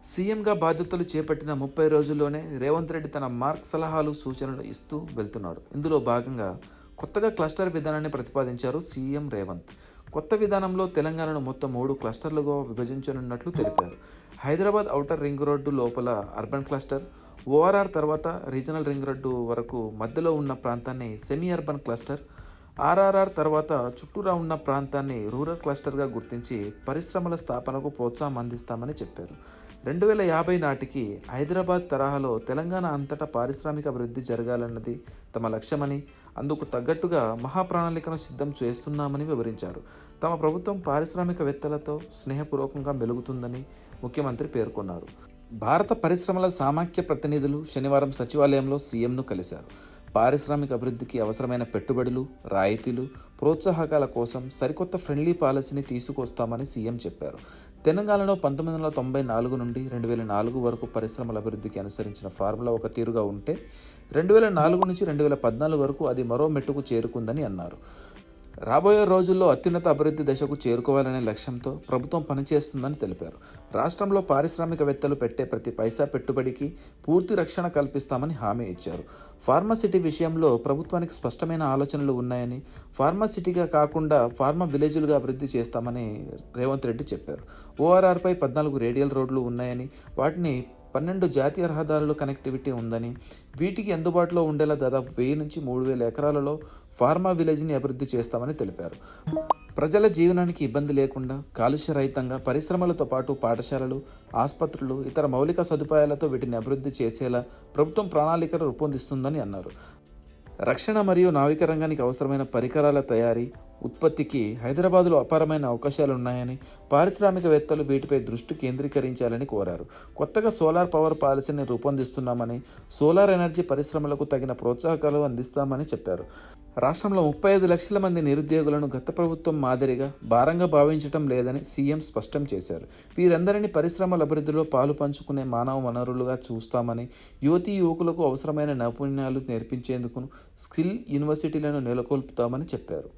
సీఎంగా బాధ్యతలు చేపట్టిన 30 రోజుల్లోనే రేవంత్ రెడ్డి తన మార్క్ సలహాలు, సూచనలు ఇస్తూ వెళ్తున్నాడు. ఇందులో భాగంగా కొత్తగా క్లస్టర్ విధానాన్ని ప్రతిపాదించారు సీఎం రేవంత్. కొత్త విధానంలో తెలంగాణను మొత్తం 3 క్లస్టర్లుగా విభజించనున్నట్లు తెలిపారు. హైదరాబాద్ ఔటర్ రింగ్ రోడ్డు లోపల అర్బన్ క్లస్టర్, ఓఆర్ఆర్ తర్వాత రీజనల్ రింగ్ రోడ్డు వరకు మధ్యలో ఉన్న ప్రాంతాన్ని సెమీ అర్బన్ క్లస్టర్, ఆర్ఆర్ఆర్ తర్వాత చుట్టూరా ఉన్న ప్రాంతాన్ని రూరల్ క్లస్టర్గా గుర్తించి పరిశ్రమల స్థాపనకు ప్రోత్సాహం అందిస్తామని చెప్పారు. 2050 నాటికి హైదరాబాద్ తరహాలో తెలంగాణ అంతటా పారిశ్రామిక అభివృద్ధి జరగాలన్నది తమ లక్ష్యమని, అందుకు తగ్గట్టుగా మహాప్రణాళికను సిద్ధం చేస్తున్నామని వివరించారు. తమ ప్రభుత్వం పారిశ్రామికవేత్తలతో స్నేహపూర్వకంగా మెలుగుతుందని ముఖ్యమంత్రి పేర్కొన్నారు. భారత పరిశ్రమల సమాఖ్య ప్రతినిధులు శనివారం సచివాలయంలో సీఎంను కలిశారు. పారిశ్రామిక అభివృద్ధికి అవసరమైన పెట్టుబడులు, రాయితీలు, ప్రోత్సాహకాల కోసం సరికొత్త ఫ్రెండ్లీ పాలసీని తీసుకొస్తామని సీఎం చెప్పారు. తెలంగాణలో 1994 నుండి 2004 వరకు పరిశ్రమల అభివృద్ధికి అనుసరించిన ఫార్ములా ఒక తీరుగా ఉంటే 2004 నుంచి 2014 వరకు అది మరో మెట్టుకు చేరుకుందని అన్నారు. రాబోయే రోజుల్లో అత్యున్నత అభివృద్ధి దశకు చేరుకోవాలనే లక్ష్యంతో ప్రభుత్వం పనిచేస్తుందని తెలిపారు. రాష్ట్రంలో పారిశ్రామికవేత్తలు పెట్టే ప్రతి పైసా పెట్టుబడికి పూర్తి రక్షణ కల్పిస్తామని హామీ ఇచ్చారు. ఫార్మాసిటీ విషయంలో ప్రభుత్వానికి స్పష్టమైన ఆలోచనలు ఉన్నాయని, ఫార్మాసిటీగా కాకుండా ఫార్మా విలేజ్లుగా అభివృద్ధి చేస్తామని రేవంత్ రెడ్డి చెప్పారు. ఓఆర్ఆర్పై 14 రేడియల్ రోడ్లు ఉన్నాయని, వాటిని 12 జాతీయ రహదారులు కనెక్టివిటీ ఉందని, వీటికి అందుబాటులో ఉండేలా దాదాపు 1000 నుంచి 3000 ఎకరాలలో ఫార్మా విలేజ్ని అభివృద్ధి చేస్తామని తెలిపారు. ప్రజల జీవనానికి ఇబ్బంది లేకుండా కాలుష్య రహితంగా పరిశ్రమలతో పాటు పాఠశాలలు, ఆసుపత్రులు, ఇతర మౌలిక సదుపాయాలతో వీటిని అభివృద్ధి చేసేలా ప్రభుత్వం ప్రణాళికలు రూపొందిస్తుందని అన్నారు. రక్షణ మరియు నావిక రంగానికి అవసరమైన పరికరాల తయారీ, ఉత్పత్తికి హైదరాబాదులో అపారమైన అవకాశాలున్నాయని, పారిశ్రామికవేత్తలు వీటిపై దృష్టి కేంద్రీకరించాలని కోరారు. కొత్తగా సోలార్ పవర్ పాలసీని రూపొందిస్తున్నామని, సోలార్ ఎనర్జీ పరిశ్రమలకు తగిన ప్రోత్సాహకాలు అందిస్తామని చెప్పారు. రాష్ట్రంలో 35 లక్షల మంది నిరుద్యోగులను గత ప్రభుత్వం మాదిరిగా భారంగా భావించటం లేదని సీఎం స్పష్టం చేశారు. వీరందరినీ పరిశ్రమల అభివృద్ధిలో పాలు పంచుకునే మానవ వనరులుగా చూస్తామని, యువతీ యువకులకు అవసరమైన నైపుణ్యాలు నేర్పించేందుకు స్కిల్ యూనివర్సిటీలను నెలకొల్పుతామని చెప్పారు.